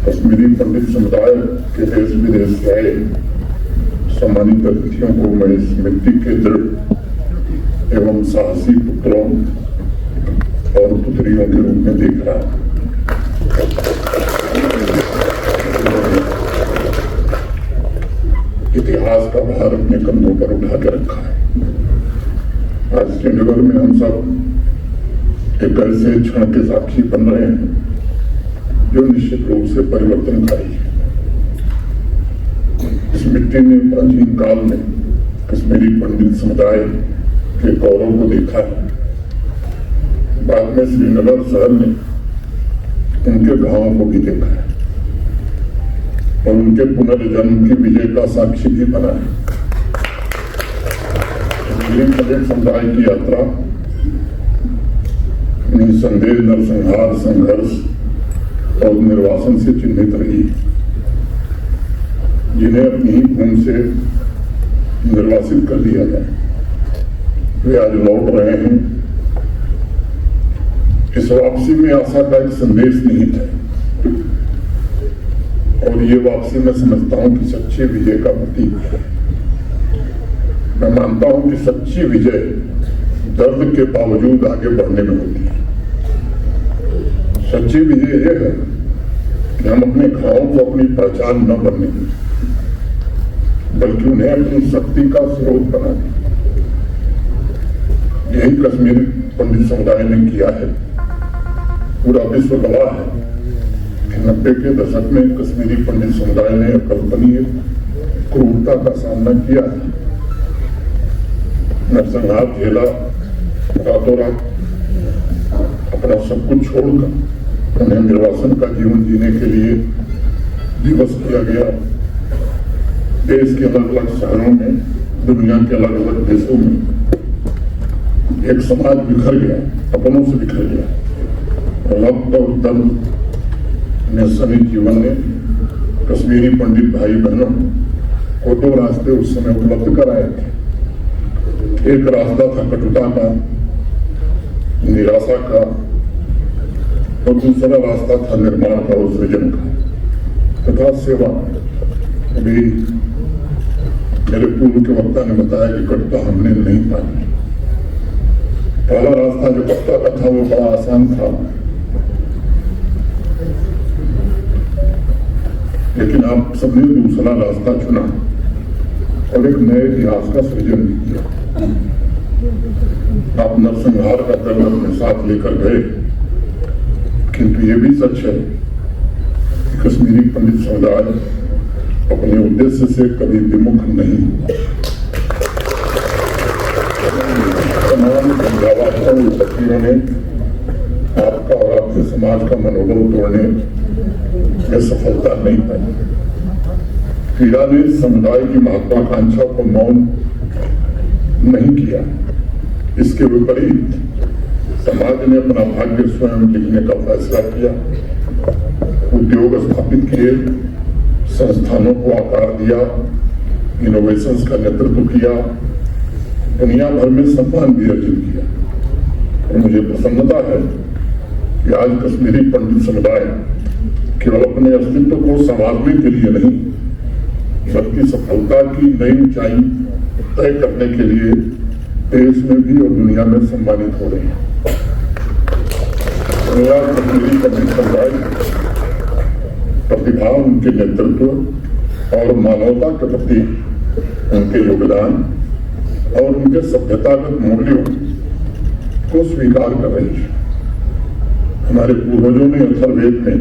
कश्मीरी पंडित समुदाय के देश विदेश से आए सम्मानित अतिथियों को मैं इस मिट्टी के दृढ़ एवं साहसी पुत्रों और पुत्रियों के रूप में देख रहा हूं। इतिहास का भार अपने कंधों पर उठा के रखा है। आज श्रीनगर में हम सब एक ऐसे क्षण के साक्षी बन रहे हैं जो निश्चित रूप से परिवर्तनकारी है। इस मिट्टी ने प्राचीन काल में कश्मीरी पंडित समुदाय के गौरव को देखा है। बाद में श्रीनगर शहर ने उनके गांवों को भी देखा है और उनके पुनर्जन्म की विजय का साक्षी भी बना है। कश्मीरी पंडित समुदाय की यात्रा निसंदेह नरसंहार, संघर्ष और निर्वासन से चिन्हित रही, जिन्हें अपनी ही भूमि से निर्वासित कर दिया गया। वे आज लौट रहे हैं। इस वापसी में आशा का एक संदेश निहित है और ये वापसी मैं समझता हूं कि सच्ची विजय का प्रतीक है। मैं मानता हूं कि सच्ची विजय दर्द के बावजूद आगे बढ़ने में होती है। सच्ची विजय यह है कि हम अपने घावों को अपनी पहचान न बनने दें, बल्कि उन्हें अपनी शक्ति का स्रोत बना दें। यही कश्मीरी पंडित समुदाय ने किया है। पूरा विश्व गवाह है कि 90 के दशक में कश्मीरी पंडित समुदाय ने अकल्पनीय क्रूरता का सामना किया है। नरसंहार झेला, रातों रात अपना सब कुछ छोड़कर उन्हें निर्वासन का जीवन जीने के लिए दिवस किया गया। देश के अलग अलग शहरों में, दुनिया के अलग अलग देशों में एक समाज बिखर गया, अपनों से बिखर गया। रक्त और दर्द में सनी जीवन ने कश्मीरी पंडित भाई बहनों को दो रास्ते उस समय उपलब्ध कराए थे। एक रास्ता था कटुता का, निराशा का, और दूसरा रास्ता था निर्माण का और सृजन का तथा सेवा। अभी मेरे पूर्व के वक्ता ने बताया कि कटुता हमने नहीं पाई। पहला रास्ता जो कटुता का था वो बड़ा आसान था, लेकिन आप सबने दूसरा रास्ता चुना और एक नए इतिहास का सृजन भी किया। आप नरसंहार का दर्द अपने साथ लेकर गए, किंतु ये भी सच है कि कश्मीरी पंडित समुदाय अपने उद्देश्य से कभी विमुख नहीं हुआ। तमाम विपत्तियों ने आपका और आपके समाज का मनोबल तोड़ने में सफलता नहीं पाई। पीड़ा ने समुदाय की महत्वाकांक्षा को मौन नहीं किया। इसके विपरीत समाज ने अपना भाग्य स्वयं लिखने का फैसला किया। उद्योग स्थापित किए, संस्थानों को आकार दिया, इनोवेशंस का नेतृत्व किया, दुनिया भर में सम्मान भी अर्जित किया। और मुझे प्रसन्नता है कि आज कश्मीरी पंडित समुदाय केवल अपने अस्तित्व को संवारने के लिए नहीं, बल्कि सफलता की नई ऊंचाई तय करने के लिए देश में भी और दुनिया में सम्मानित हो रहे हैं। कश्मीरी पंडित समुदाय प्रतिभा, उनके नेतृत्व और मानवता के प्रति उनके योगदान और उनके सभ्यतागत मूल्यों को स्वीकार कर रही है। हमारे पूर्वजों ने अथर्ववेद में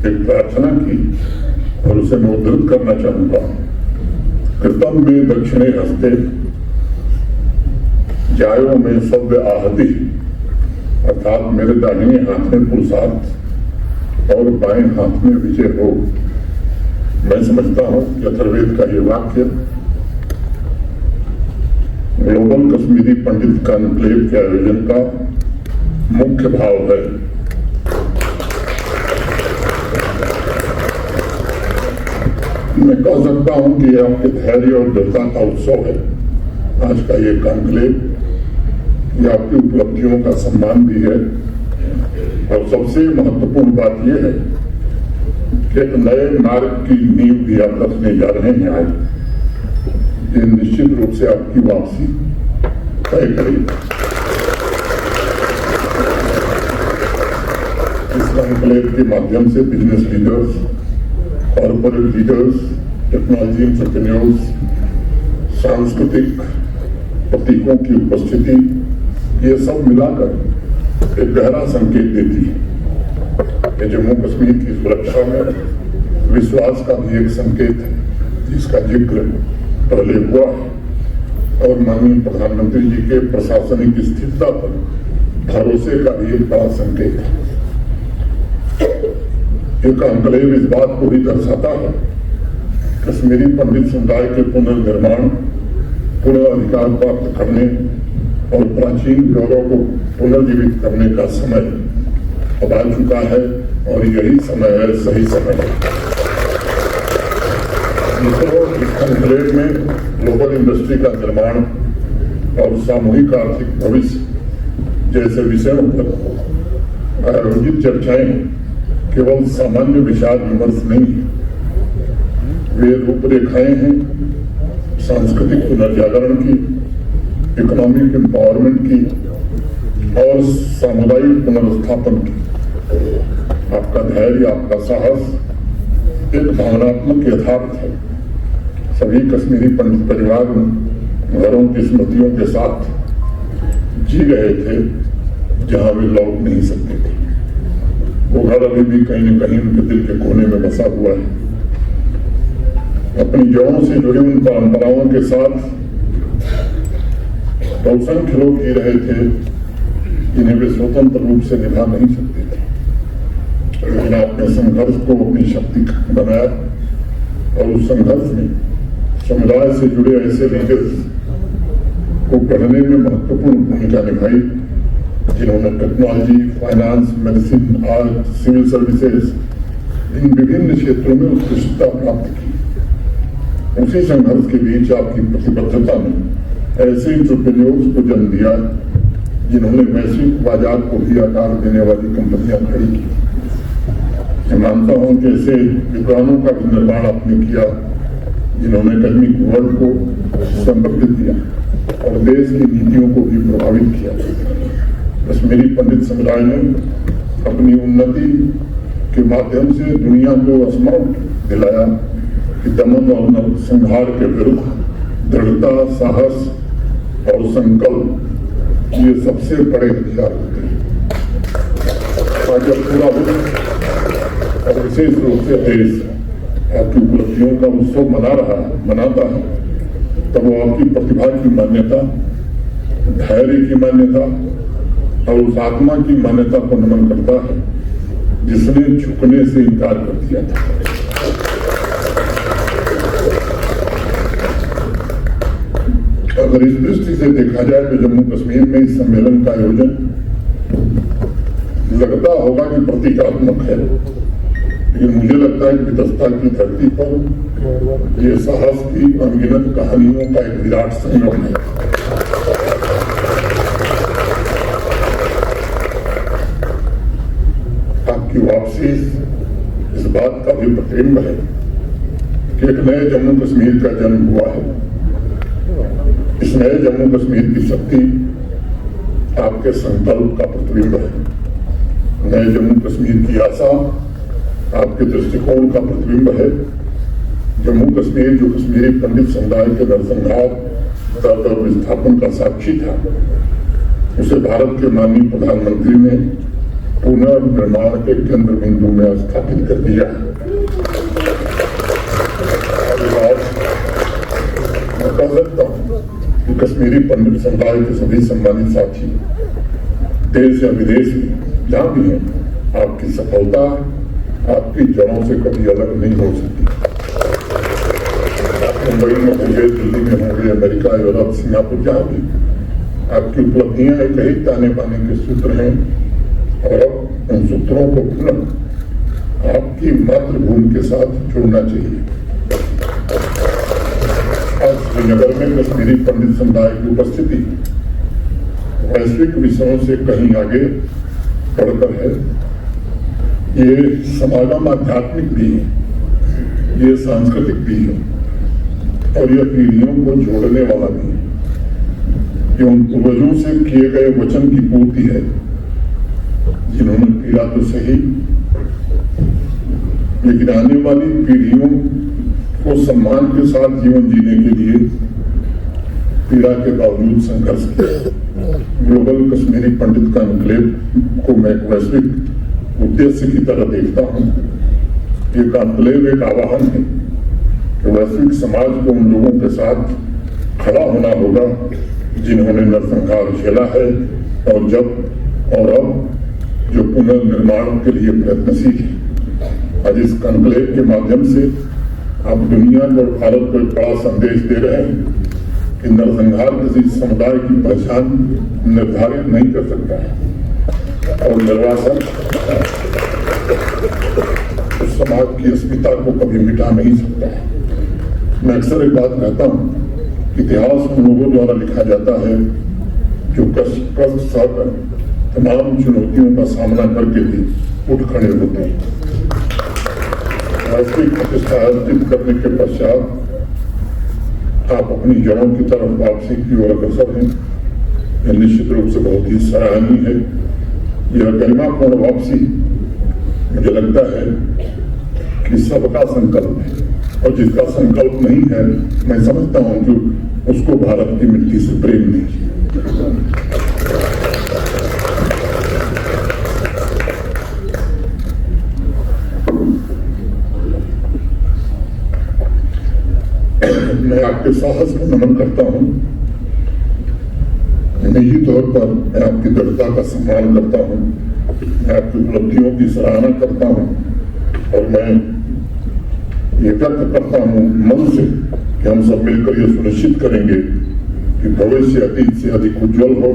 एक प्रार्थना की और उसे मैं उद्धृत करना चाहूंगा। कृतम में दक्षिणे हस्ते जायो में सव्य आहति, अर्थात मेरे दाहिने हाथ में पुरुषार्थ और बाएं हाथ में विजय हो। मैं समझता हूं कि अथर्ववेद का ये वाक्य ग्लोबल कश्मीरी पंडित कॉन्क्लेव के आयोजन का मुख्य भाव है। मैं कह सकता हूं कि यह आपके धैर्य और दृढ़ता का उत्सव है। आज का ये कॉन्क्लेव ये आपकी उपलब्धियों का सम्मान भी है और सबसे महत्वपूर्ण बात यह है कि एक नए मार्ग की नींव भी आप रखने जा रहे हैं आज। ये निश्चित रूप से आपकी वापसी तय करेगी। इस एनक्लेव के माध्यम से business leaders, corporate leaders, technology entrepreneurs, सांस्कृतिक प्रतीकों की उपस्थिति, ये सब मिलाकर एक गहरा संकेत देती है कि जम्मू कश्मीर की सुरक्षा में विश्वास का भी एक संकेत है, जिसका जिक्र पहले हुआ है, और माननीय प्रधानमंत्री जी के प्रशासनिक स्थिरता पर भरोसे का भी एक बड़ा संकेत है। एक एनक्लेव इस बात को भी दर्शाता है कश्मीरी पंडित समुदाय के पुनर्निर्माण, पुनः अधिकार प्राप्त करने और प्राचीन गौरव को पुनर्जीवित करने का समय अब आ चुका है, और यही समय है, सही समय है। इस एनक्लेव में ग्लोबल इंडस्ट्री का निर्माण और सामूहिक आर्थिक भविष्य जैसे विषयों पर आयोजित चर्चाएं केवल सामान्य विचार विमर्श नहीं है, वे रूपरेखाएं हैं सांस्कृतिक पुनर्जागरण की, इकोनॉमिक एम्पावरमेंट की और सामुदायिक पुनर्स्थापन की। आपका धैर्य, आपका साहस एक भावनात्मक यथार्थ है। सभी कश्मीरी पंडित परिवार घरों की स्मृतियों के साथ जी रहे थे जहां वे लौट नहीं सकते थे। वो घर अभी भी कहीं न कहीं उनके दिल के कोने में बसा हुआ है। अपनी जड़ों से जुड़ी उन परंपराओं के साथ बहुसंख्य लोग जी रहे थे जिन्हें वे स्वतंत्र रूप से निभा नहीं सकते थे, लेकिन आपने संघर्ष को अपनी शक्ति बनाया और उस संघर्ष में समुदाय से जुड़े ऐसे लीडर्स को गढ़ने में महत्वपूर्ण भूमिका निभाई, जिन्होंने technology, finance, medicine, art, civil services, इन विभिन्न क्षेत्रों में उत्कृष्टता प्राप्त की। उसी संघर्ष के बीच आपकी प्रतिबद्धता ने ऐसे एंटरप्रेन्योर्स को जन्म दिया जिन्होंने वैश्विक बाजार को भी आकार देने वाली कंपनियां खड़ी की। मैं मानता हूं कि ऐसे विद्वानों का भी निर्माण आपने किया जिन्होंने एकेडमिक वर्ल्ड को समृद्ध किया और देश की नीतियों को भी प्रभावित किया। कश्मीरी पंडित समुदाय ने अपनी उन्नति के माध्यम से दुनिया को स्मरण दिलाया कि दमन और नरसंहार के विरुद्ध दृढ़ता, साहस और संकल्प ये सबसे बड़े हथियार होते हैं। आज जब पूरा विश्व और विशेष रूप से देश आपकी उपलब्धियों का उत्सव मनाता है, तब वो आपकी प्रतिभा की मान्यता, धैर्य की मान्यता और उस आत्मा की मान्यता को नमन करता है जिसने झुकने से इनकार कर दिया था। अगर इस दृष्टि से देखा जाए तो जम्मू कश्मीर में इस सम्मेलन का आयोजन लगता होगा कि प्रतीकात्मक है, लेकिन मुझे लगता है कि वितस्ता की धरती पर ये साहस की अनगिनत कहानियों का एक विराट संगम है। आपकी वापसी इस बात का भी प्रतिबिंब है कि एक नए जम्मू कश्मीर का जन्म हुआ है। इस नए जम्मू कश्मीर की शक्ति आपके संकल्प का प्रतिबिंब है। नए जम्मू कश्मीर की आशा आपके दृष्टिकोण का प्रतिबिंब है। जम्मू कश्मीर जो कश्मीरी पंडित समुदाय के नरसंहार और विस्थापन का साक्षी था, उसे भारत के माननीय प्रधानमंत्री ने पुनर्निर्माण के केंद्र बिंदु में स्थापित कर दिया। मैं कह सकता हूं कि कश्मीरी पंडित समुदाय के सभी सम्मानित साथी देश या विदेश में जहां भी हैं, आपकी सफलता आपकी जड़ों से कभी अलग नहीं हो सकती। मुंबई में होंगे, दिल्ली में होंगे, अमेरिका, यूरोप, सिंगापुर, जहां भी आपकी उपलब्धियां एक ही ताने बाने के सूत्र हैं, और उन सूत्रों को पुनः आपकी मातृभूमि के साथ जुड़ना चाहिए। आज श्रीनगर में कश्मीरी पंडित समुदाय की उपस्थिति वैश्विक विषयों से कहीं आगे पढ़कर है। ये समागम आध्यात्मिक भी है, ये सांस्कृतिक भी है और यह पीढ़ियों को जोड़ने वाला भी है। ये उन पूर्वजों से किए गए वचन की पूर्ति है जिन्होंने पीड़ा तो सही, लेकिन आने वाली पीढ़ियों को सम्मान के साथ जीवन जीने के लिए पीड़ा के बावजूद संघर्ष किया। ग्लोबल कश्मीरी पंडित का एन्क्लेव को मैं एक वैश्विक उद्देश्य की तरह देखता हूँ। ये एन्क्लेव एक आह्वान है कि वैश्विक समाज को उन लोगों के साथ खड़ा होना होगा जिन्होंने नरसंहार झेला है और जब और अब जो पुनर्निर्माण के लिए प्रयत्नशील है। आज इस कॉन्क्लेव के माध्यम से आप दुनिया को, भारत को एक बड़ा संदेश दे रहे हैं कि नरसंहार किसी समुदाय की पहचान निर्धारित नहीं कर सकता है और निर्वासन उस समाज की अस्मिता को कभी मिटा नहीं सकता है। मैं अक्सर एक बात कहता हूँ, इतिहास उन लोगों द्वारा लिखा जाता है जो कष्ट सहकर तमाम चुनौतियों का सामना करके भी उठ खड़े होते हैं। वैश्विक प्रतिष्ठा अर्जित करने के पश्चात आप अपनी जड़ों की तरफ वापसी की ओर अग्रसर हैं। यह निश्चित रूप से बहुत ही सराहनीय है। यह गरिमापूर्ण वापसी मुझे लगता है कि सबका संकल्प है और जिसका संकल्प नहीं है, मैं समझता हूं कि उसको भारत की मिट्टी से प्रेम नहीं है। मैं आपके साहस को नमन करता हूं। निजी तौर पर मैं आपकी दृढ़ता का सम्मान करता हूं, मैं आपकी उपलब्धियों की सराहना करता हूं और मैं ये व्यक्त करता हूं मन से कि हम सब मिलकर ये सुनिश्चित करेंगे कि भविष्य अतीत से अधिक उज्जवल हो।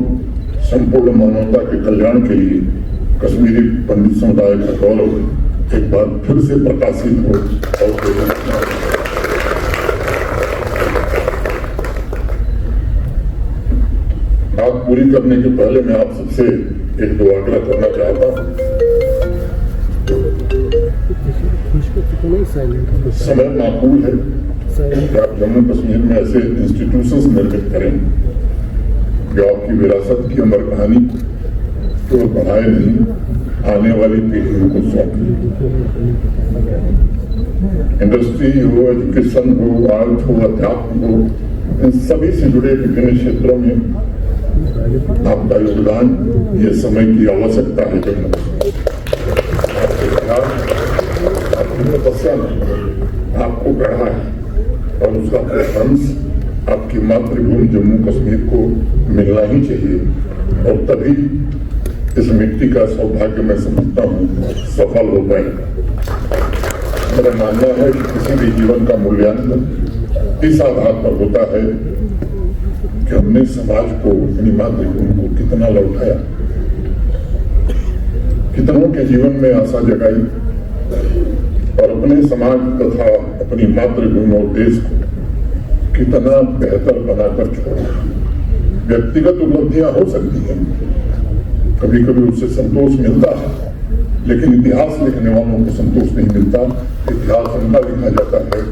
संपूर्ण मानवता के कल्याण के लिए कश्मीरी पंडित समुदाय का गौरव एक बार फिर से प्रकाशित हो और बात पूरी करने के पहले मैं आप सबसे एक दो आग्रह करना चाहता हूं। समय माकूल है कि आप जम्मू कश्मीर में ऐसे इंस्टीट्यूशंस निर्मित करें जो आपकी विरासत की अमर कहानी को बढ़ाए नहीं, आने वाली पीढ़ियों को सौंपें। इंडस्ट्री हो, एजुकेशन हो, आर्ट हो, अध्यात्म हो, इन सभी से जुड़े विभिन्न क्षेत्रों में आपका योगदान ये समय की आवश्यकता है। जम्मू आपकी तपस्या ने आपको गढ़ा है और उसका प्रशंस आपकी मातृभूमि जम्मू कश्मीर को मिलना ही चाहिए और तभी इस मिट्टी का सौभाग्य मैं समझता हूँ सफल हो पाएगा। मेरा मानना है कि किसी भी जीवन का मूल्यांकन इस आधार पर होता है कि हमने समाज को, अपनी मातृभूमि को कितना लौटाया, कितनों के जीवन में आशा जगाई और अपने समाज तथा अपनी मातृभूमि और देश को कितना बेहतर बनाकर छोड़ा। व्यक्तिगत उपलब्धियां हो सकती हैं, कभी कभी उससे संतोष मिलता है, लेकिन इतिहास लिखने वालों को संतोष नहीं मिलता। इतिहास उनका लिखा जाता है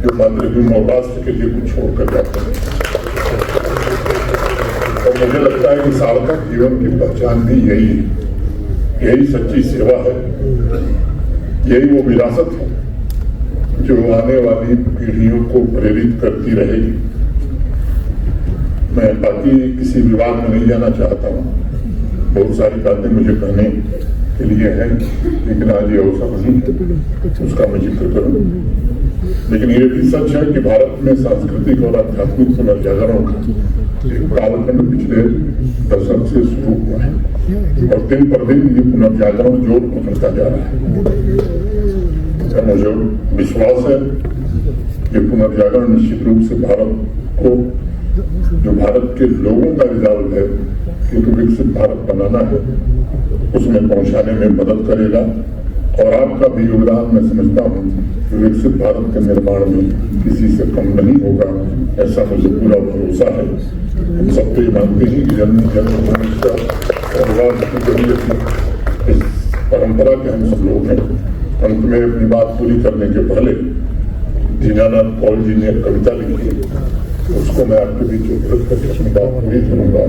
जो मातृभूमि और राष्ट्र के लिए कुछ छोड़कर जाते हैं। और मुझे लगता है कि सार्थक जीवन की पहचान भी यही है, यही सच्ची सेवा है, यही वो विरासत है जो आने वाली पीढ़ियों को प्रेरित करती रहेगी। मैं बाकी किसी विवाद में नहीं जाना चाहता हूँ, बहुत सारी बातें मुझे कहने के लिए हैं, लेकिन आज ये अवसर नहीं है उसका मैं जिक्र करूँ। लेकिन ये भी सच है कि भारत में सांस्कृतिक और आध्यात्मिक पुनर्जागरण का एक कालखंड पिछले दशक से शुरू हुआ है और दिन पर दिन ये पुनर्जागरण जोर पकड़ता जा रहा है। मुझे विश्वास है ये पुनर्जागरण निश्चित रूप से भारत को, जो भारत के लोगों का रिजल्ट है कि विकसित भारत बनाना है, उसमें पहुंचाने में मदद करेगा और आपका भी योगदान मैं समझता हूँ कि विकसित भारत के निर्माण में किसी से कम नहीं होगा, ऐसा मुझे पूरा भरोसा है। हम सब तो ये मानते हैं कि जन्मभूमि की जरूरत परंपरा के हम सब लोग हैं। अंत में अपनी बात पूरी करने के पहले दीनानाथ पॉल जी ने एक कविता लिखी, उसको मैं आपके बीच उपयोग करके अपनी बात पूरी करूंगा।